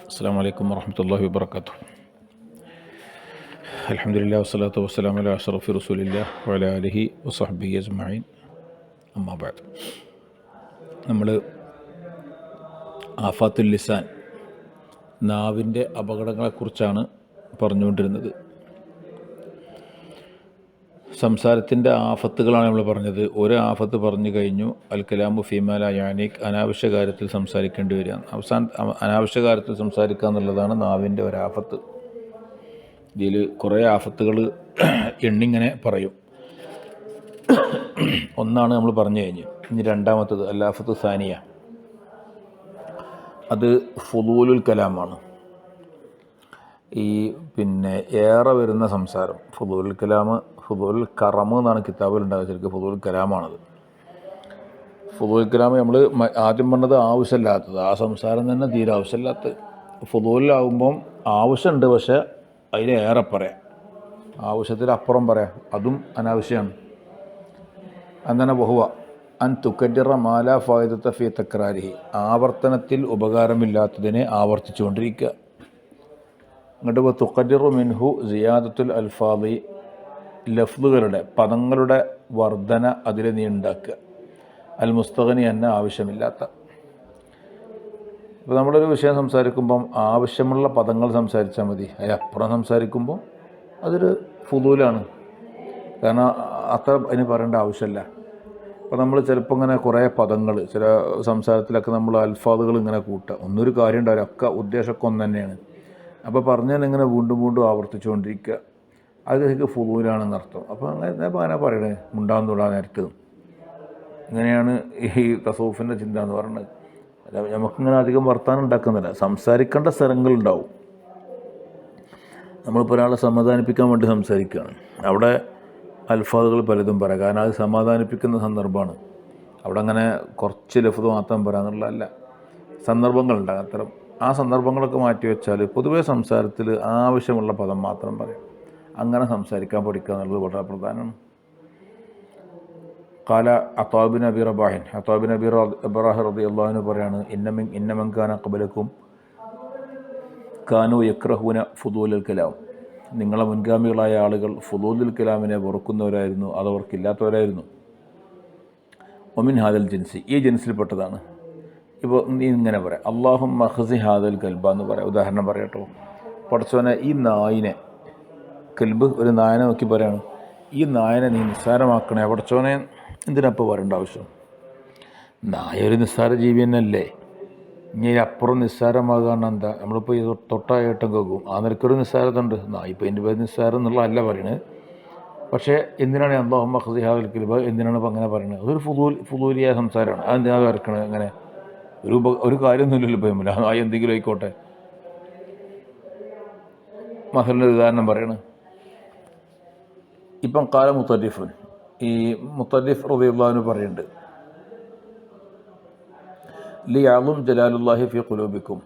അസ്സലാമു അലൈക്കും വറഹ്മത്തുള്ളാഹി വബറകാതുഹു. അൽഹംദുലില്ലാഹി വസ്സലാത്തു വസ്സലാമു അലാ അഷ്റഫി റസൂലില്ലാഹി വഅലാ ആലിഹി വസഹ്ബിഹി അജ്മഈൻ. അമ്മാ ബഅദ്. നമ്മൾ ആഫാത്തുൽ ലിസാൻ, നാവിൻ്റെ അപകടങ്ങളെക്കുറിച്ചാണ് പറഞ്ഞുകൊണ്ടിരുന്നത്. സംസാരത്തിൻ്റെ ആഫത്തുകളാണ് നമ്മൾ പറഞ്ഞത്. ഒരു ആഫത്ത് പറഞ്ഞു കഴിഞ്ഞു, അൽ കലാമു ഫീമാ ലാ യാനീക്, അനാവശ്യ കാര്യത്തിൽ സംസാരിക്കേണ്ടി വരിക. അനാവശ്യ കാര്യത്തിൽ സംസാരിക്കുക എന്നുള്ളതാണ് നാവിൻ്റെ ഒരാഫത്ത്. ഇതിൽ കുറേ ആഫത്തുകൾ എണ്ണിങ്ങനെ പറയും. ഒന്നാണ് നമ്മൾ പറഞ്ഞു കഴിഞ്ഞ്. ഇനി രണ്ടാമത്തത് അല്ലാഫത്ത് സാനിയ, അത് ഫുളൂലുൽ കലാമാണ്. ഈ ഏറെ വരുന്ന സംസാരം, ഫുളൂലുൽ കലാമ്, ഫുളൂലുൽ കറമ് എന്നാണ് കിതാബിൽ ഉണ്ടാകുക. ശരിക്കും ഫുളൂലുൽ കലാമാണത്. ഫുളൂലുൽ കലാമ് നമ്മൾ ആദ്യം പറഞ്ഞത് ആവശ്യമില്ലാത്തത്, ആ സംസാരം തന്നെ തീരെ ആവശ്യമില്ലാത്തത്. ഫുളൂലിലാവുമ്പം ആവശ്യമുണ്ട്, പക്ഷേ അതിലേറെ പറയാം, ആവശ്യത്തിലപ്പുറം പറയാം, അതും അനാവശ്യമാണ്. അങ്ങനെ ബഹുവ അൻ തുക്കഡിറ മാലാ ഫായിദത ഫീ തക്രാരിഹി, ആവർത്തനത്തിൽ ഉപകാരമില്ലാത്തതിനെ ആവർത്തിച്ചുകൊണ്ടിരിക്കുക. എന്നിട്ട് തുക്കഡിറു മിൻഹു സിയാദത്തുൽ അൽഫാദി, ലഫ്ലുകളുടെ പദങ്ങളുടെ വർധന അതിൽ നീ ഉണ്ടാക്കുക. അൽ മുസ്തഗനി എന്ന ആവശ്യമില്ലാത്ത. ഇപ്പോൾ നമ്മളൊരു വിഷയം സംസാരിക്കുമ്പം ആവശ്യമുള്ള പദങ്ങൾ സംസാരിച്ചാൽ മതി. അതിനപ്പുറം സംസാരിക്കുമ്പോൾ അതൊരു ഫുളൂലാണ്. കാരണം അത്ര അതിന് പറയേണ്ട ആവശ്യമില്ല. അപ്പോൾ നമ്മൾ ചിലപ്പോൾ ഇങ്ങനെ കുറേ പദങ്ങൾ ചില സംസാരത്തിലൊക്കെ നമ്മൾ അൽഫാദുകൾ ഇങ്ങനെ കൂട്ടുക, ഒന്നൊരു കാര്യം ഉണ്ടാവില്ല, ഒക്കെ ഉദ്ദേശമൊക്കെ ഒന്ന് തന്നെയാണ്. അപ്പോൾ പറഞ്ഞാൽ ഇങ്ങനെ വീണ്ടും വീണ്ടും ആവർത്തിച്ചുകൊണ്ടിരിക്കുക, അത് ശരിക്കും ഫുളൂലാണെന്ന് അർത്ഥം. അപ്പോൾ അങ്ങനെ പറയണേ, മുണ്ടാൻ തൊടാൻ നേരത്ത്. ഇങ്ങനെയാണ് ഈ തസൂഫിൻ്റെ ചിന്ത എന്ന് പറയുന്നത്. നമുക്കിങ്ങനെ അധികം വർത്താനം ഉണ്ടാക്കുന്നില്ല, സംസാരിക്കേണ്ട സ്ഥലങ്ങളുണ്ടാവും. നമ്മളിപ്പോൾ ഒരാളെ സമാധാനിപ്പിക്കാൻ വേണ്ടി സംസാരിക്കുകയാണ്, അവിടെ അൽഫാദുകൾ പലതും പറയാം, കാരണം അത് സമാധാനിപ്പിക്കുന്ന സന്ദർഭമാണ്. അവിടെ അങ്ങനെ കുറച്ച് ലഫ്ദ് മാത്രം പറയാന്നുള്ളതല്ല, സന്ദർഭങ്ങളുണ്ടാകും അത്തരം. ആ സന്ദർഭങ്ങളൊക്കെ മാറ്റി വെച്ചാൽ പൊതുവേ സംസാരത്തിൽ ആവശ്യമുള്ള പദം മാത്രം പറയാം. അങ്ങനെ സംസാരിക്കാൻ പഠിക്കുക എന്നുള്ളത് വളരെ പ്രധാനമാണ്. ഖാല അത്വാ ബിൻ അബി റബാഹിൻ, അത്വാ ബിൻ അബി റബാഹ് റളിയല്ലാഹു അൻഹു പറയാണ്, ഇന്നമൻ കാന ഖബലക്കും കാനു യക്റഹൂന ഫുദൂലുൽ കലാം, നിങ്ങളെ മുൻഗാമികളായ ആളുകൾ ഫുദൂലുൽ കലാമിനെ വെറുക്കുന്നവരായിരുന്നു, അതവർക്കില്ലാത്തവരായിരുന്നു. ഒമിൻ ഹാദൽ ജിൻസി, ഈ ജിൻസിൽപ്പെട്ടതാണ്. ഇപ്പോൾ നീ ഇങ്ങനെ പറയാം, അല്ലാഹുമ്മ ഖ്സി ഹാദൽ കൽബ എന്ന് പറയാം. ഉദാഹരണം പറയട്ടോ, പടച്ചോനെ ഈ നായിനെ, കൽബ് ഒരു നായനെ നോക്കി പറയാണ്, ഈ നായനെ നീ നിസ്സാരമാക്കണേ പടച്ചോനെ. എന്തിനപ്പോൾ പറയേണ്ട ആവശ്യം? നായ ഒരു നിസ്സാര ജീവി തന്നെയല്ലേ. ഇനി അപ്പുറം നിസ്സാരമാകാണ്ട് എന്താ? നമ്മളിപ്പോൾ ഈ തൊട്ടായിട്ടും കേൾക്കും, ആ നിരക്കൊരു നിസ്സാരത ഉണ്ട്. നായിപ്പോൾ എൻ്റെ പേര് നിസ്സാരം എന്നുള്ളതല്ല പറയണത്. പക്ഷേ എന്തിനാണ് അല്ലാഹുമ്മ ഖ്സി ഹാദൽ കൽബ, എന്തിനാണ് ഇപ്പോൾ അങ്ങനെ പറയുന്നത്? അതൊരു ഫുദൂലിയായ സംസാരമാണ്. അതെന്തിനാണ് വരക്കണത്? അങ്ങനെ ഒരു കാര്യമൊന്നുമില്ലല്ലോ. ഇപ്പോൾ നായ എന്തെങ്കിലും ആയിക്കോട്ടെ. മസലിൻ്റെ ഉദാഹരണം പറയണത്, ഇപ്പം കാല മുത്തരിഫുൻ, ഈ മുത്തരിഫ് റളിയല്ലാഹു അൻഹു പറയുന്നുണ്ട്, ലിയഅ്ളും ജലാലുല്ലാഹി ഫീ ഖുലൂബിക്കും,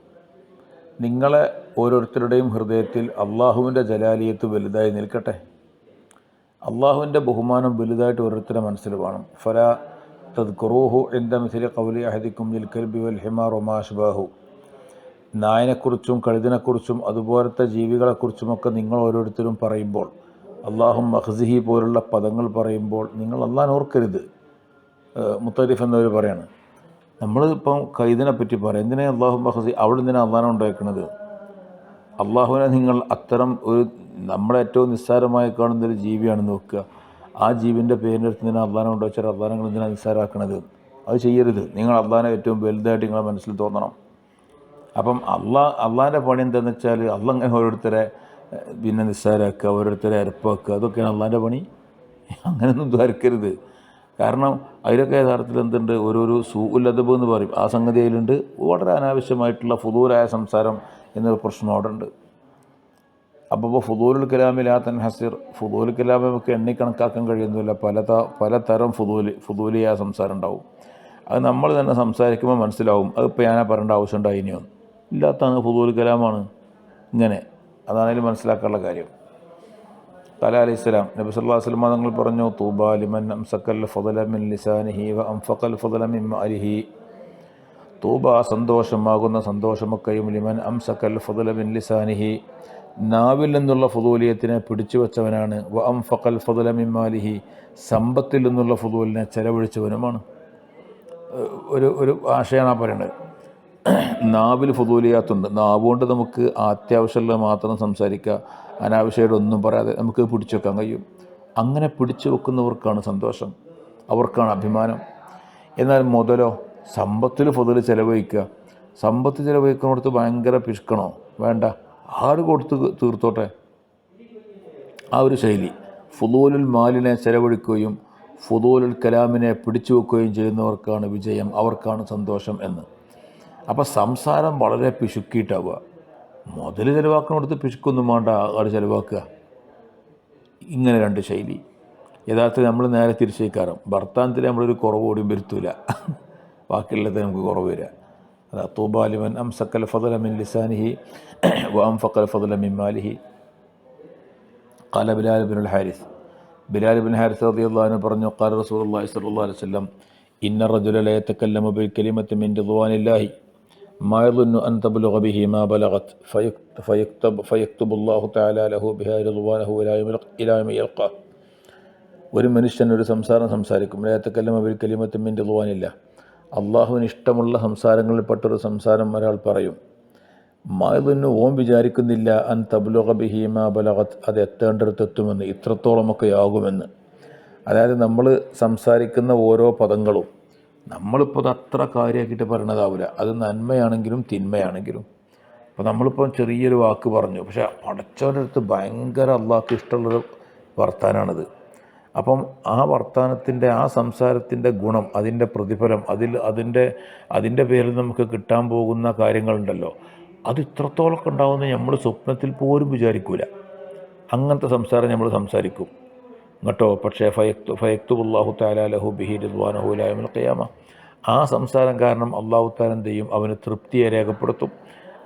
നിങ്ങളെ ഓരോരുത്തരുടെയും ഹൃദയത്തിൽ അള്ളാഹുവിൻ്റെ ജലാലിയത്ത് വലുതായി നിൽക്കട്ടെ. അള്ളാഹുവിൻ്റെ ബഹുമാനം വലുതായിട്ട് ഓരോരുത്തരുടെ മനസ്സിൽ വേണം. ഫലാ തദ്കുറൂഹു ഇൻദ മിസ്ലി ഖൗലി അഹദിക്കും ലിൽ കൽബി വൽ ഹിമാർ വമാ അശ്ബാഹു, നായനെക്കുറിച്ചും കഴുതിനെക്കുറിച്ചും അതുപോലത്തെ ജീവികളെക്കുറിച്ചുമൊക്കെ നിങ്ങൾ ഓരോരുത്തരും പറയുമ്പോൾ, അല്ലാഹുമ്മ ഖ്സിഹി പോലുള്ള പദങ്ങൾ പറയുമ്പോൾ നിങ്ങൾ അള്ളാഹിനെ ഓർക്കരുത്. മുത്തരിഫ് എന്നവർ പറയാണ്, നമ്മളിപ്പം കൈദിനെ പറ്റി പറയാം, എന്തിനാ അല്ലാഹുമ്മ ഖ്സി, അവിടെ എന്തിനാണ് അള്ളാഹിനെ ഉണ്ടാക്കുന്നത്? അള്ളാഹുവിനെ നിങ്ങൾ അത്തരം ഒരു നമ്മളേറ്റവും നിസ്സാരമായി കാണുന്നൊരു ജീവിയാണെന്ന് നോക്കുക, ആ ജീവിൻ്റെ പേരിനടുത്ത് എന്തിനാണ് അള്ളാഹിനെ കൊണ്ടുവച്ചാൽ അള്ളാഹിനെ നിങ്ങൾ എന്തിനാണ് നിസ്സാരമാക്കണത്? അത് ചെയ്യരുത്. നിങ്ങൾ അള്ളാഹിനെ ഏറ്റവും വലുതായിട്ട് നിങ്ങളുടെ മനസ്സിൽ തോന്നണം. അപ്പം അള്ളാഹിൻ്റെ പണി എന്താണെന്ന് വെച്ചാൽ അള്ളാഹ് അങ്ങനെ ഓരോരുത്തരെ നിസ്സാരമാക്കുക, ഓരോരുത്തരെ അരപ്പാക്കുക, അതൊക്കെയാണ് അള്ളാഹിൻ്റെ പണി. അങ്ങനെയൊന്നും ദ്വാരക്കരുത്. കാരണം അതിലൊക്കെ യഥാർത്ഥത്തിൽ എന്തുണ്ട്, ഓരോരോ സൂഉൽ അദബ് എന്ന് പറയും, ആ സംഗതി അതിലുണ്ട്. വളരെ അനാവശ്യമായിട്ടുള്ള ഫുദൂലായ സംസാരം എന്നൊരു പ്രശ്നം അവിടെ ഉണ്ട്. അപ്പോൾ ഫുദൂലുൽ കലാമിലാ തൻഹസിർ, ഫുദൂലുൽ കലാം നമുക്ക് എണ്ണിക്കണക്കാക്കാൻ കഴിയുന്നില്ല. പലതരം ഫുദൂലിയായ സംസാരം ഉണ്ടാവും. അത് നമ്മൾ തന്നെ സംസാരിക്കുമ്പോൾ മനസ്സിലാവും, അതിപ്പോൾ ഞാനാ പറയേണ്ട ആവശ്യമുണ്ടോ ഇനിയോ, ഇല്ലാത്തതാണ് ഫുദൂലുൽ കലാമാണ്. ഇങ്ങനെ അതാണെങ്കിലും മനസ്സിലാക്കാനുള്ള കാര്യം. ഖാല അലൈഹിസ്സലാം, നബി സല്ലല്ലാഹു അലൈഹി വസല്ലം തങ്ങൾ പറഞ്ഞു, തൂബാ ലിമൻ അംസക്കൽ ഫളല മിൻ ലിസാനിഹി വ അൻഫഖൽ ഫളല മിൻ മാലിഹി, തൂബ സന്തോഷമാകുന്ന സന്തോഷമൊക്കെയും ലിമൻ അംസക്കൽ ഫദല മിൻ ലിസാനിഹി നാവിൽ നിന്നുള്ള ഫുദൂലിയത്തിനെ പിടിച്ചു വെച്ചവനാണ്. വ അംഫഖൽ ഫദല മിൻ മാലിഹി സമ്പത്തിൽ നിന്നുള്ള ഫുദൂലിനെ ചെലവഴിച്ചവനുമാണ്. ഒരു ആശയമാണ് പറയുന്നത്. നാവിൽ ഫുദൂലിയാത്തുണ്ട്. നാവ് കൊണ്ട് നമുക്ക് അത്യാവശ്യമുള്ള മാത്രം സംസാരിക്കുക, അനാവശ്യമായിട്ട് ഒന്നും പറയാതെ നമുക്ക് പിടിച്ചു വെക്കാൻ കഴിയും. അങ്ങനെ പിടിച്ചു വെക്കുന്നവർക്കാണ് സന്തോഷം, അവർക്കാണ് അഭിമാനം. എന്നാൽ മുതലോ സമ്പത്തിൽ ഫുദൂൽ ചെലവഴിക്കുക, സമ്പത്ത് ചെലവഴിക്കുന്നിടത്ത് ഭയങ്കര പിശുക്കണോ? വേണ്ട, ആട് കൊടുത്ത് തീർത്തോട്ടെ. ആ ഒരു ശൈലി. ഫുദൂലുൽ മാലിനെ ചെലവഴിക്കുകയും ഫുദൂലുൽ കലാമിനെ പിടിച്ചു വെക്കുകയും ചെയ്യുന്നവർക്കാണ് വിജയം, അവർക്കാണ് സന്തോഷം എന്ന്. അപ്പോൾ സംസാരം വളരെ പിശുക്കിയിട്ടാവുക. മുതൽ ചിലവാക്കുന്നിടത്ത് പിശുക്കൊന്നും വേണ്ട, ആട് ചിലവാക്കുക. ഇങ്ങനെ രണ്ട് ശൈലി. യഥാർത്ഥത്തിൽ നമ്മൾ നേരെ തിരിച്ചേക്കാറും ഭർത്താനത്തിൽ നമ്മളൊരു കുറവ് കൂടിയും വരുത്തൂല, ബാക്കിയുള്ളത് നമുക്ക് കുറവ് വരിക. അതാ തൂബാലിമൻ അംസക്കൽ ഫദല മിൻ ലിസാനിഹി വ അംഫഖൽ ഫദല മിൻ മാലിഹി. ഖാല ബിലാൽ ഇബ്നുൽ ഹാരിസ്, ബിലാൽ ഇബ്നു ഹാരിസ് റളിയല്ലാഹു അൻഹു പറഞ്ഞു, ഖാല റസൂലുള്ളാഹി സ്വല്ലല്ലാഹു അലൈഹി വസല്ലം ഇന്ന റജുല ല യതകല്ലമു ബി കലിമത്തിൻ മിൻ റിദ്വാനില്ലാഹി മാ യظുന്നു അൻ തബ്ലുഗ ബിഹി മാ ബലഗത് ഫയക്തുബു അല്ലാഹു തആല ലഹു ബിഹാ റിദ്വാനഹു ഇലാ യൗമി യൽഖാ. ഒരു മനുഷ്യൻ ഒരു സംസാരം സംസാരിക്കും, ല യതകല്ലമു ബി കലിമത്തിൻ മിൻ റിദ്വാനില്ലാഹ്, അള്ളാഹുവിന് ഇഷ്ടമുള്ള സംസാരങ്ങളിൽപ്പെട്ടൊരു സംസാരം ഒരാൾ പറയും. മായതൊന്നും ഓം വിചാരിക്കുന്നില്ല അൻ തബ്ലുഗ ബിഹി മാ ബലഗത്, അത് എത്തേണ്ടടുത്തെത്തുമെന്ന്, ഇത്രത്തോളമൊക്കെ ആകുമെന്ന്. അതായത് നമ്മൾ സംസാരിക്കുന്ന ഓരോ പദങ്ങളും നമ്മളിപ്പോൾ അത് അത്ര കാര്യമാക്കിയിട്ട് പറയണതാവില്ല. അത് നന്മയാണെങ്കിലും തിന്മയാണെങ്കിലും. അപ്പോൾ നമ്മളിപ്പോൾ ചെറിയൊരു വാക്ക് പറഞ്ഞു, പക്ഷേ പടച്ചവൻ്റെ അടുത്ത് ഭയങ്കര അള്ളാഹ്ക്ക് ഇഷ്ടമുള്ളൊരു വർത്താനാണിത്. അപ്പം ആ വർത്താനത്തിൻ്റെ, ആ സംസാരത്തിൻ്റെ ഗുണം, അതിൻ്റെ പ്രതിഫലം, അതിൻ്റെ പേരിൽ നമുക്ക് കിട്ടാൻ പോകുന്ന കാര്യങ്ങളുണ്ടല്ലോ, അത് ഇത്രത്തോളമൊക്കെ ഉണ്ടാവുമെന്ന് നമ്മൾ സ്വപ്നത്തിൽ പോലും വിചാരിക്കൂല. അങ്ങനത്തെ സംസാരം നമ്മൾ സംസാരിക്കും കേട്ടോ. പക്ഷേ ഫയക്തുബുല്ലാഹു തആല ലഹു ബിഹി റിദ്വാനഹു ഇലാ യൗമിൽ ഖിയാമ, ആ സംസാരം കാരണം അള്ളാഹു തആല എന്ത് ചെയ്യും? അവന് തൃപ്തിയെ രേഖപ്പെടുത്തും.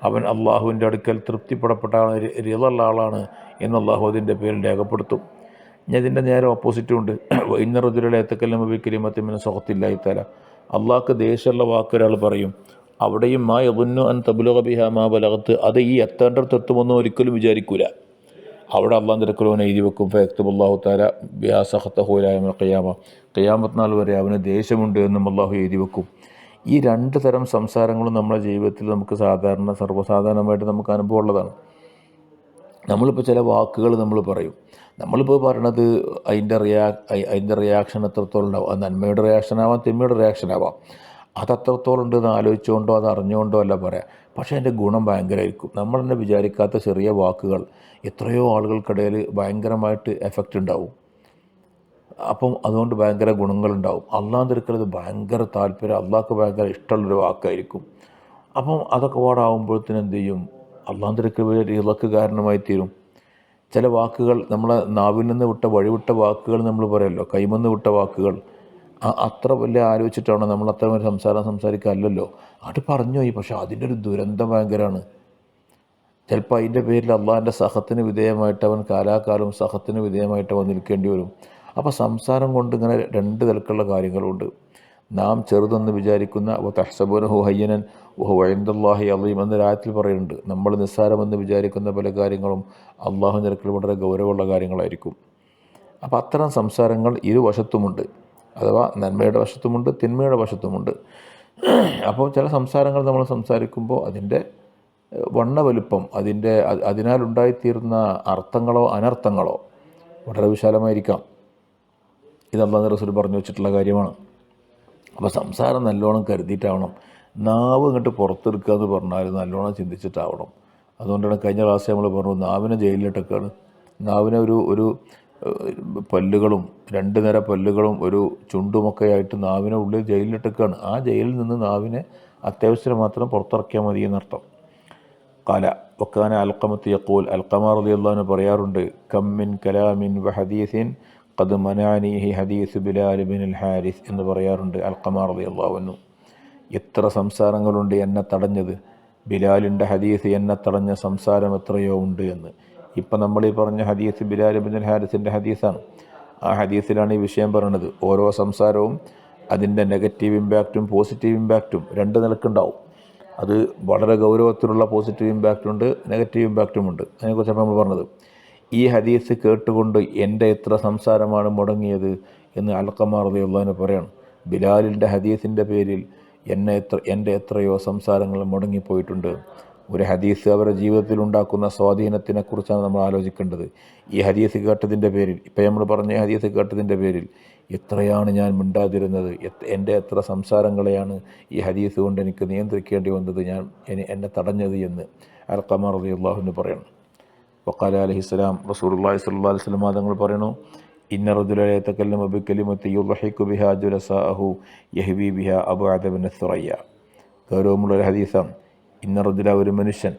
അവൻ അള്ളാഹുവിൻ്റെ അടുക്കൽ തൃപ്തിപ്പെടപ്പെട്ട ആളാണ്, റിളയുള്ള ആളാണ് എന്ന് അള്ളാഹു അതിൻ്റെ പേരിൽ രേഖപ്പെടുത്തും. ഇനി ഇതിൻ്റെ നേരെ ഓപ്പോസിറ്റും ഉണ്ട്. ഇന്ന റജുല യതകല്ലമു ബി കലിമത്തിൻ മിൻ സഖത്തില്ലാഹി തആല, അള്ളാഹ്ക്ക് ദേഷ്യമുള്ള വാക്ക് ഒരാൾ പറയും, അവിടെയും മാ യظുന്നു അൻ തബ്ലുഗ ബിഹാ മാ ബലഗത്, അത് ഈ എത്തേണ്ടടുത്ത് എത്തുമെന്ന് ഒരിക്കലും വിചാരിക്കൂല. അവിടെ അള്ളാഹു തിരക്കലോനെ എഴുതി വെക്കും. ഫയക്തുബുല്ലാഹു തആല ബിഹാ സഖതഹു ഇലാ യൗമിൽ ഖിയാമ, ഖിയാമത്ത് നാൾ വരെ അവന് ദേഷ്യമുണ്ട് എന്നും അള്ളാഹു എഴുതി വെക്കും. ഈ രണ്ട് തരം സംസാരങ്ങളും നമ്മുടെ ജീവിതത്തിൽ നമുക്ക് സർവ്വസാധാരണമായിട്ട് നമുക്ക് അനുഭവമുള്ളതാണ്. നമ്മളിപ്പോൾ ചില വാക്കുകൾ നമ്മൾ പറയും, നമ്മളിപ്പോൾ പറയണത് അതിൻ്റെ റിയാക്ഷൻ എത്രത്തോളം ഉണ്ടാവും. അത് നന്മയുടെ റിയാക്ഷനാവാം, തിന്മയുടെ റിയാക്ഷനാവാം. അത് എത്രത്തോളം ഉണ്ടെന്ന് ആലോചിച്ചുകൊണ്ടോ അത് അറിഞ്ഞുകൊണ്ടോ അല്ല പറയാം. പക്ഷേ അതിൻ്റെ ഗുണം ഭയങ്കരമായിരിക്കും. നമ്മൾ തന്നെ വിചാരിക്കാത്ത ചെറിയ വാക്കുകൾ എത്രയോ ആളുകൾക്കിടയിൽ ഭയങ്കരമായിട്ട് എഫക്റ്റ് ഉണ്ടാവും. അപ്പം അതുകൊണ്ട് ഭയങ്കര ഗുണങ്ങളുണ്ടാവും. അള്ളാഹ് തിരക്കലത് ഭയങ്കര താല്പര്യം, അള്ളാഹ്ക്ക് ഭയങ്കര ഇഷ്ടമുള്ളൊരു വാക്കായിരിക്കും. അപ്പം അതൊക്കെ പാടാവുമ്പോഴത്തേനും എന്ത് ചെയ്യും? അള്ളാഹ് തിരക്കൽ ഇളക്ക് കാരണമായി തീരും. ചില വാക്കുകൾ നമ്മളെ നാവിൽ നിന്ന് വഴിവിട്ട വാക്കുകൾ നമ്മൾ പറയുമല്ലോ, കൈമന്ന് വിട്ട വാക്കുകൾ, അത്ര വലിയ ആലോചിച്ചിട്ടാണോ നമ്മൾ അത്ര ഒരു സംസാരിക്കാമല്ലോ, അത് പറഞ്ഞു പോയി. പക്ഷെ അതിൻ്റെ ഒരു ദുരന്തം ഭയങ്കരമാണ്. ചിലപ്പോൾ അതിൻ്റെ പേരിൽ അള്ളാഹിൻ്റെ സഹത്തിന് വിധേയമായിട്ട് അവൻ കാലാകാലം സഹത്തിന് വിധേയമായിട്ട് അവൻ നിൽക്കേണ്ടി വരും. അപ്പോൾ സംസാരം കൊണ്ട് ഇങ്ങനെ രണ്ട് തരത്തിലുള്ള കാര്യങ്ങളുണ്ട്. നാം ചെറുതെന്ന് വിചാരിക്കുന്ന തഹ്സബൂനഹു ഹയ്യനൻ വഹുവ ഇൻദല്ലാഹി അളീം എന്ന രായത്തിൽ പറയുന്നുണ്ട്. നമ്മൾ നിസ്സാരമെന്ന് വിചാരിക്കുന്ന പല കാര്യങ്ങളും അള്ളാഹു നിരക്കിൽ വളരെ ഗൗരവമുള്ള കാര്യങ്ങളായിരിക്കും. അപ്പോൾ അത്തരം സംസാരങ്ങൾ ഇരുവശത്തുമുണ്ട്. അഥവാ നന്മയുടെ വശത്തുമുണ്ട്, തിന്മയുടെ വശത്തുമുണ്ട്. അപ്പോൾ ചില സംസാരങ്ങൾ നമ്മൾ സംസാരിക്കുമ്പോൾ അതിൻ്റെ വണ്ണവലുപ്പം, അതിനാലുണ്ടായിത്തീരുന്ന അർത്ഥങ്ങളോ അനർത്ഥങ്ങളോ വളരെ വിശാലമായിരിക്കാം. ഇത് അല്ലാഹു റസൂൽ പറഞ്ഞു വെച്ചിട്ടുള്ള കാര്യമാണ്. അപ്പോൾ സംസാരം നല്ലോണം കരുതിയിട്ടാവണം. നാവ് ഇങ്ങോട്ട് പുറത്തെടുക്കുക എന്ന് പറഞ്ഞാൽ നല്ലോണം ചിന്തിച്ചിട്ടാവണം. അതുകൊണ്ടാണ് കഴിഞ്ഞ ക്ലാസ് നമ്മൾ പറഞ്ഞു നാവിനെ ജയിലിലിട്ടൊക്കെയാണ്. നാവിനെ ഒരു പല്ലുകളും 2 നിര പല്ലുകളും ഒരു ചുണ്ടുമൊക്കെ ആയിട്ട് നാവിനെ ഉള്ളിൽ ജയിലിലിട്ടൊക്കെയാണ്. ആ ജയിലിൽ നിന്ന് നാവിനെ അത്യാവശ്യം മാത്രം പുറത്തിറക്കിയാൽ മതി എന്നർത്ഥം. ഖാല വക്കാന അൽഖമത്ത് യഖൂൽ, അൽഖമ റളിയല്ലാഹു അൻഹു പറയാറുണ്ട്, കം മിൻ കലാമിൻ വഹദീസിൻ ഖദ് മനാനിഹി ഹദീസ് ബിലാൽ ഇബ്നുൽ ഹാരിസ് എന്ന് പറയാറുണ്ട് അൽഖമ റളിയല്ലാഹു അൻഹു. എത്ര സംസാരങ്ങളുണ്ട് എന്നെ തടഞ്ഞത്, ബിലാലിൻ്റെ ഹദീസ് എന്നെ തടഞ്ഞ സംസാരം എത്രയോ ഉണ്ട് എന്ന്. ഇപ്പം നമ്മൾ ഈ പറഞ്ഞ ഹദീസ് ബിലാൽ ഇബ്നുൽ ഹാരിസിൻ്റെ ഹദീസാണ്. ആ ഹദീസിലാണ് ഈ വിഷയം പറയുന്നത്. ഓരോ സംസാരവും അതിൻ്റെ നെഗറ്റീവ് ഇമ്പാക്റ്റും പോസിറ്റീവ് ഇമ്പാക്റ്റും രണ്ട് നിലക്കുണ്ടാവും. അത് വളരെ ഗൗരവത്തിലുള്ള പോസിറ്റീവ് ഇമ്പാക്റ്റുണ്ട്, നെഗറ്റീവ് ഇമ്പാക്റ്റുമുണ്ട്. അതിനെക്കുറിച്ചാണ് നമ്മൾ പറഞ്ഞത്. ഈ ഹദീസ് കേട്ടുകൊണ്ട് എൻ്റെ എത്ര സംസാരമാണ് മുടങ്ങിയത് എന്ന് അൽഖമ റളിയല്ലാഹു അൻഹു പറയാണ്. ബിലാലിൻ്റെ ഹദീസിൻ്റെ പേരിൽ എൻ്റെ എത്രയോ സംസാരങ്ങൾ മുടങ്ങിപ്പോയിട്ടുണ്ട്. ഒരു ഹദീസ് അവരുടെ ജീവിതത്തിൽ ഉണ്ടാക്കുന്ന സ്വാധീനത്തിനെക്കുറിച്ചാണ് നമ്മൾ ആലോചിക്കേണ്ടത്. ഈ ഹദീസ് കേട്ടതിൻ്റെ പേരിൽ, ഇപ്പം നമ്മൾ പറഞ്ഞ ഹദീസ് കേട്ടതിൻ്റെ പേരിൽ എത്രയാണ് ഞാൻ മിണ്ടാതിരുന്നത്, എൻ്റെ എത്ര സംസാരങ്ങളെയാണ് ഈ ഹദീസ് കൊണ്ട് എനിക്ക് നിയന്ത്രിക്കേണ്ടി വന്നത്, എന്നെ തടഞ്ഞത് എന്ന് അൽഖമ റളിയല്ലാഹു അൻഹു പറയണം. വഖാല അലൈഹിസ്സലാം, റസൂലുള്ളാഹി സ്വല്ലല്ലാഹു അലൈഹി വസല്ലം തങ്ങൾ പറയണു, ഇന്ന റജുല യതകല്ലമു ബികലിമത്തി യുദ്ഹിഖു ബിഹാ ജുലസാഅഹു യഹ്വി ബിഹാ അബ്അദ മിന സുറയ്യ. ഗൗരവമുള്ളൊരു ഹദീസാണ്. ഇന്ന റജുല, ഒരു മനുഷ്യൻ,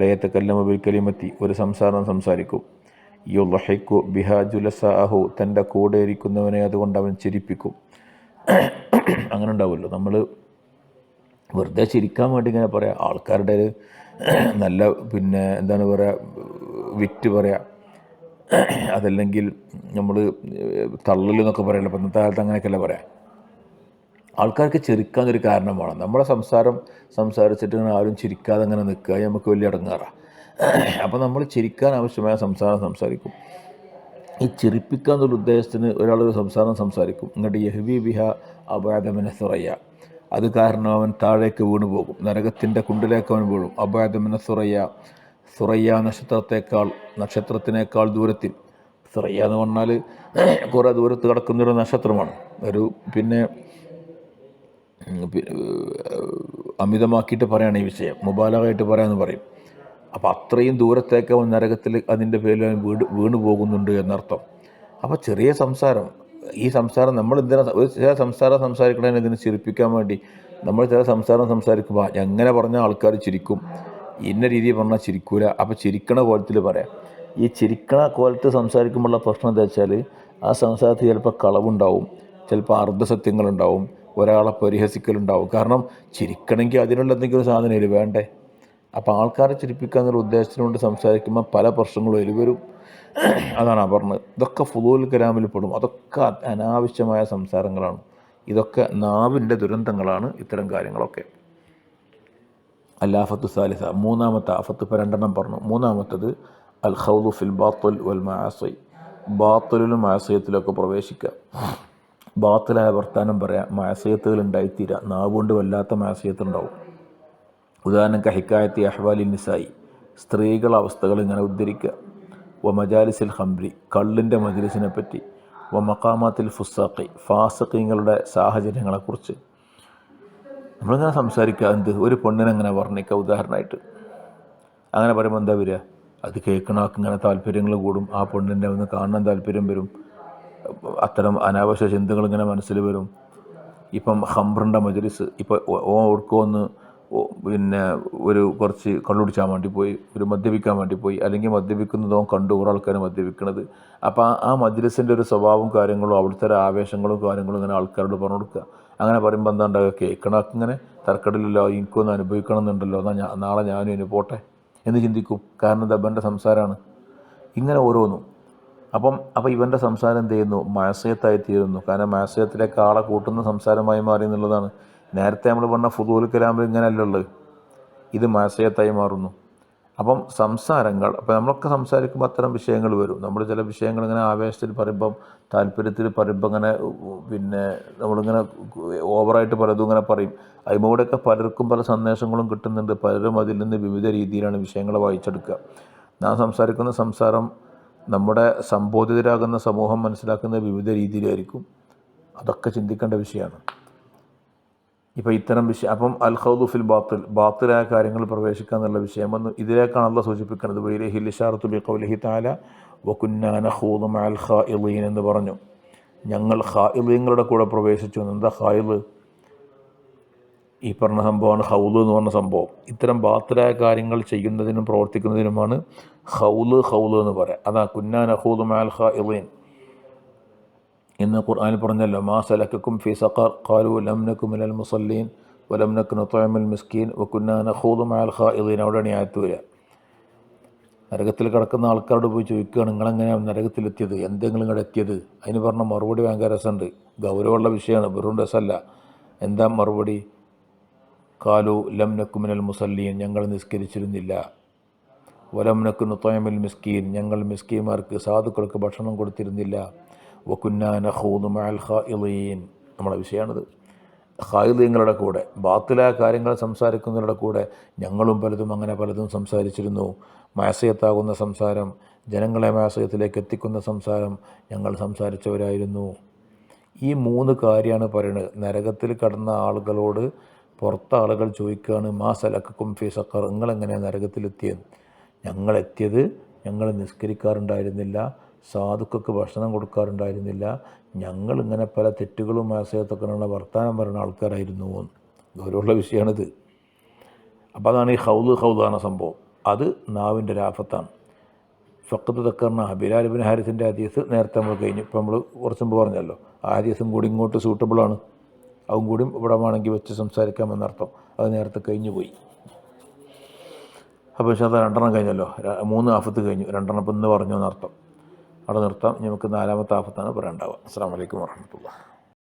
ലയതകല്ലമു ബികലിമത്തി, ഒരു സംസാരം സംസാരിക്കും, യുദ്ഹിഖു ബിഹാ ജുലസാഅഹു, തൻ്റെ കൂടെ ഇരിക്കുന്നവനെ അതുകൊണ്ട് അവൻ ചിരിപ്പിക്കും. അങ്ങനെ ഉണ്ടാവുമല്ലോ, നമ്മൾ വെറുതെ ചിരിക്കാൻ വേണ്ടി ഇങ്ങനെ പറയാം, ആൾക്കാരുടെ നല്ല എന്താണ് പറയുക, വിറ്റ് പറയാം, അതല്ലെങ്കിൽ നമ്മൾ തള്ളൽ എന്നൊക്കെ പറയല്ലോ. അപ്പം ഇന്നത്തെ കാലത്ത് അങ്ങനെയൊക്കെയല്ല പറയാം. ആൾക്കാർക്ക് ചിരിക്കാനൊരു കാരണം വേണം. നമ്മുടെ സംസാരിച്ചിട്ട് ഇങ്ങനെ ആരും ചിരിക്കാതെ അങ്ങനെ നിൽക്കുക, നമുക്ക് വലിയ അടങ്ങാറാണ്. അപ്പോൾ നമ്മൾ ചിരിക്കാൻ ആവശ്യമായ സംസാരം സംസാരിക്കും. ഈ ചിരിപ്പിക്കുക എന്നുള്ള ഉദ്ദേശത്തിന് ഒരാളൊരു സംസാരിക്കും, ഇങ്ങോട്ട് യഹ്വി ബിഹ അബ്അദ മിന സുറയ്യ, അത് കാരണം അവൻ താഴേക്ക് വീണു പോകും, നരകത്തിൻ്റെ കുണ്ടിലേക്ക് അവൻ വീഴും. അബ്അദ മിന സുറയ്യ, സുറയ്യ നക്ഷത്രത്തിനേക്കാൾ ദൂരത്തിൽ. സുറയ്യ എന്ന് പറഞ്ഞാൽ കുറേ ദൂരത്ത് കിടക്കുന്നൊരു നക്ഷത്രമാണ്. അമിതമാക്കിയിട്ട് പറയുകയാണ് ഈ വിഷയം, മുബാലകമായിട്ട് പറയാമെന്ന് പറയും. അപ്പോൾ അത്രയും ദൂരത്തേക്ക് അവൻ നരകത്തിൽ അതിൻ്റെ പേരിൽ അവൻ വീണു പോകുന്നുണ്ട് എന്നർത്ഥം. അപ്പോൾ ചെറിയ സംസാരം, ഈ സംസാരം നമ്മൾ ചില സംസാരിക്കണതിന് ഇതിനെ ചിരിപ്പിക്കാൻ വേണ്ടി നമ്മൾ ചില സംസാരിക്കുമ്പോൾ എങ്ങനെ പറഞ്ഞാൽ ആൾക്കാർ ചിരിക്കും, ഇന്ന രീതിയിൽ പറഞ്ഞാൽ ചിരിക്കൂല. അപ്പോൾ ചിരിക്കണ കോലത്തിൽ പറയാം. ഈ ചിരിക്കണ കോലത്തിൽ സംസാരിക്കുമ്പോഴുള്ള പ്രശ്നം എന്താ വെച്ചാൽ, ആ സംസാരത്തിൽ ചിലപ്പോൾ കളവുണ്ടാവും, ചിലപ്പോൾ അർദ്ധസത്യങ്ങളുണ്ടാവും, ഒരാളെ പരിഹസിക്കലുണ്ടാവും. കാരണം ചിരിക്കണമെങ്കിൽ അതിനുള്ള എന്തെങ്കിലും സാധനം ഇതിൽ വേണ്ടേ. അപ്പോൾ ആൾക്കാരെ ചിരിപ്പിക്കുക എന്നുള്ള ഉദ്ദേശത്തിനുകൊണ്ട് സംസാരിക്കുമ്പോൾ പല പ്രശ്നങ്ങളും അതിൽ വരും. അതാണ് പറഞ്ഞത്. ഇതൊക്കെ ഫുദൂൽ കലാമിൽ പെടും. അതൊക്കെ അനാവശ്യമായ സംസാരങ്ങളാണ്. ഇതൊക്കെ നാവിൻ്റെ ദുരന്തങ്ങളാണ് ഇത്തരം കാര്യങ്ങളൊക്കെ. അൽ-ആഫത്തു സാലിസ, മൂന്നാമത്തെ ആഫത്ത്. ഇപ്പോൾ രണ്ടെണ്ണം പറഞ്ഞു. മൂന്നാമത്തത് അൽ ഖൗദു ഫിൽ ബാത്തിൽ വൽ മആസി, ബാത്തിലും മാസിയത്തിലൊക്കെ പ്രവേശിക്കുക. ബാത്തിലായ വർത്താനം പറയാം, മാസിയത്തുകൾ ഉണ്ടായിത്തീരാം. നാവ് കൊണ്ട് വല്ലാത്ത മാസിയത്തുണ്ടാവും. ഉദാഹരണം ഹിക്കായത്തി അഹ്വാലി നിസായി, സ്ത്രീകളുടെ അവസ്ഥകൾ ഇങ്ങനെ ഉദ്ധരിക്കുക. വ മജാലിസിൽ ഹംബ്രി, കള്ളിൻ്റെ മജ്ലിസിനെ പറ്റി. വ മഖാമാത്തിൽ ഫുസാഖി, ഫാസിഖീങ്ങളുടെ സാഹചര്യങ്ങളെക്കുറിച്ച് നമ്മളിങ്ങനെ സംസാരിക്കുക. ഒരു പെണ്ണിനെങ്ങനെ വർണ്ണിക്കുക ഉദാഹരണമായിട്ട്. അങ്ങനെ പറയുമ്പോൾ എന്താ വരിക, അത് കേൾക്കണമാർക്ക് ഇങ്ങനെ താല്പര്യങ്ങൾ കൂടും, ആ പെണ്ണിൻ്റെ ഒന്ന് കാണാൻ താല്പര്യം വരും, അത്തരം അനാവശ്യ ചിന്തകൾ ഇങ്ങനെ മനസ്സിൽ വരും. ഇപ്പം ഹംബ്രിൻ്റെ മജ്ലിസ്, ഇപ്പോൾ ഓർക്കൊന്ന് കുറച്ച് കള്ളുടിച്ചാൻ വേണ്ടി പോയി, മദ്യപിക്കാൻ വേണ്ടി പോയി, അല്ലെങ്കിൽ മദ്യപിക്കുന്നതോ കണ്ടു കുറേ ആൾക്കാർ മദ്യപിക്കുന്നത്. അപ്പോൾ ആ മജ്ലിസിൻ്റെ ഒരു സ്വഭാവവും കാര്യങ്ങളും അവിടുത്തെ ആവേശങ്ങളും കാര്യങ്ങളും ഇങ്ങനെ ആൾക്കാരോട് പറഞ്ഞു കൊടുക്കുക. അങ്ങനെ പറയുമ്പോൾ എന്താ ഉണ്ടാകുക, കേൾക്കണമൊക്കെ ഇങ്ങനെ തർക്കടില്ലല്ലോ, എനിക്കൊന്ന് അനുഭവിക്കണം എന്നുണ്ടല്ലോ, എന്നാൽ നാളെ ഞാനും ഇനി പോട്ടെ എന്ന് ചിന്തിക്കും. കാരണം ദബൻ്റെ സംസാരമാണ്. ഇങ്ങനെ ഓരോന്നും. അപ്പോൾ ഇവൻ്റെ സംസാരം എന്ത് ചെയ്യുന്നു, മാസയത്തായി തീരുന്നു. കാരണം മാസയത്തിലേക്ക് ആളെ കൂട്ടുന്ന സംസാരമായി മാറി എന്നുള്ളതാണ്. നേരത്തെ നമ്മൾ പറഞ്ഞ ഫുദൂൽ കലാമിൽ ഇങ്ങനെയല്ല ഉള്ളത്, ഇത് മാസയത്തായി മാറുന്നു. അപ്പം സംസാരങ്ങൾ, അപ്പോൾ നമ്മളൊക്കെ സംസാരിക്കുമ്പോൾ അത്തരം വിഷയങ്ങൾ വരും. നമ്മൾ ചില വിഷയങ്ങൾ ഇങ്ങനെ ആവേശത്തിൽ പറയുമ്പം, താല്പര്യത്തിൽ പറയുമ്പോൾ ഇങ്ങനെ നമ്മളിങ്ങനെ ഓവറായിട്ട് പലതും ഇങ്ങനെ പറയും. അതിലൂടെയൊക്കെ പലർക്കും പല സന്ദേശങ്ങളും കിട്ടുന്നുണ്ട്. പലരും അതിൽ നിന്ന് വിവിധ രീതിയിലാണ് വിഷയങ്ങളെ വായിച്ചെടുക്കുക. നാം സംസാരിക്കുന്ന സംസാരം നമ്മുടെ സംബോധിതരാകുന്ന സമൂഹം മനസ്സിലാക്കുന്ന വിവിധ രീതിയിലായിരിക്കും. അതൊക്കെ ചിന്തിക്കേണ്ട വിഷയമാണ്. ഇപ്പോൾ ഇത്തരം വിഷയം, അപ്പം അൽ ഖൗദു ഫിൽ ബാത്തിലായ കാര്യങ്ങൾ പ്രവേശിക്കുക എന്നുള്ള വിഷയം വന്നു. ഇതിലേക്കാണ് അല്ലാഹ് സൂചിപ്പിക്കുന്നത്. വഇലൈഹിൽ ഇശാറത്തു ബിഖൗലിഹി തആല വകുന്നാ നഖൂദു മഅൽ ഖായിളീൻ എന്ന് പറഞ്ഞു. ഞങ്ങൾ ഖായിളീങ്ങളുടെ കൂടെ പ്രവേശിച്ചു. എന്താ ഖായിള്? ഈ പറഞ്ഞ സംഭവമാണ് ഹൗദ് എന്ന് പറഞ്ഞ സംഭവം. ഇത്തരം ബാത്തിലായ കാര്യങ്ങൾ ചെയ്യുന്നതിനും പ്രവർത്തിക്കുന്നതിനുമാണ് ഹൗല് എന്ന് പറയാം. അതാ കുന്നാ നഖൂദു മഅൽ ഖായിളീൻ എന്ന് ഖുർആനിൽ പറഞ്ഞല്ലോ. മാ സലക്കക്കും ഫീ സഖർ ഖാലൂ ലം നകു മിനൽ മുസല്ലീൻ വലം നകു നുത്ഇമുൽ മിസ്കീൻ വകുന്നാ നഖൂദു മഅൽ ഖായിളീൻ. അവിടെയാണ് ആയത്ത് വരിക. നരകത്തിൽ കിടക്കുന്ന ആൾക്കാരോട് പോയി ചോദിക്കുകയാണ്, നിങ്ങളെങ്ങനെയാണ് നരകത്തിലെത്തിയത്, എന്തെങ്കിലും ഇങ്ങോട്ട് എത്തിയത്? അതിന് പറഞ്ഞ മറുപടി ഭയങ്കര രസമുണ്ട്, ഗൗരവമുള്ള വിഷയമാണ്, വെറും രസമല്ല. എന്താ മറുപടി? കാലു ലം നക്കു മിനൽ മുസല്ലീൻ, ഞങ്ങൾ നിസ്കരിച്ചിരുന്നില്ല. വലം നക്കു നുതഇമുൽ മിസ്കീൻ, ഞങ്ങൾ മിസ്കീന്മാർക്ക് സാധുക്കൾക്ക് ഭക്ഷണം കൊടുത്തിരുന്നില്ല. വകുന്നാ നഖൂദു മഅൽ ഖായിളീൻ, നമ്മളെ വിഷയമാണിത്. ഖായിദീങ്ങളുടെ കൂടെ, ബാത്തിലായ കാര്യങ്ങൾ സംസാരിക്കുന്നവരുടെ കൂടെ ഞങ്ങളും അങ്ങനെ പലതും സംസാരിച്ചിരുന്നു. മാസയത്താകുന്ന സംസാരം, ജനങ്ങളെ മാസയത്തിലേക്ക് എത്തിക്കുന്ന സംസാരം ഞങ്ങൾ സംസാരിച്ചവരായിരുന്നു. ഈ 3 കാര്യമാണ് പറയുന്നത്. നരകത്തിൽ കടന്ന ആളുകളോട് പുറത്ത ആളുകൾ ചോദിക്കുകയാണ്, മാ സലക്കക്കും ഫീ സഖർ, നിങ്ങളെങ്ങനെയാണ് നരകത്തിലെത്തിയത്? ഞങ്ങളെത്തിയത്, ഞങ്ങൾ നിസ്കരിക്കാറുണ്ടായിരുന്നില്ല, സാധുക്കൾക്ക് ഭക്ഷണം കൊടുക്കാറുണ്ടായിരുന്നില്ല, ഞങ്ങളിങ്ങനെ പല തെറ്റുകളും മാസയത്തൊക്കെയുള്ള വർത്തമാനം പറയുന്ന ആൾക്കാരായിരുന്നു. ഗൗരവമുള്ള വിഷയമാണിത്. അപ്പോൾ അതാണ് ഈ ഹൗദാണ് സംഭവം. അത് നാവിൻ്റെ രാഫത്താണ്. ഫഖദ് ദക്കർന, ബിലാൽ ഇബ്നു ഹാരിസിൻ്റെ ഹദീസ് നേരത്തെ നമ്മൾ കഴിഞ്ഞു. ഇപ്പോൾ നമ്മൾ കുറച്ച് മുമ്പ് പറഞ്ഞല്ലോ, ആ ഹദീസും കൂടി ഇങ്ങോട്ട് സൂട്ടബിളാണ്. അതും കൂടി ഇവിടെ വേണമെങ്കിൽ വെച്ച് സംസാരിക്കാമെന്നർത്ഥം. അത് നേരത്തെ കഴിഞ്ഞു പോയി. അപ്പോൾ പക്ഷേ അത് 2 കഴിഞ്ഞല്ലോ, 3 ആഫത്ത് കഴിഞ്ഞു, 2 ഇപ്പം ഇന്ന് പറഞ്ഞു എന്നർത്ഥം. അവിടെ നിർത്താം. നമുക്ക് 4ാമത്തെ ആഫത്താണ് പറയേണ്ടാവുക. അസ്സലാമു അലൈക്കും വറഹ്മത്തുള്ളാഹി.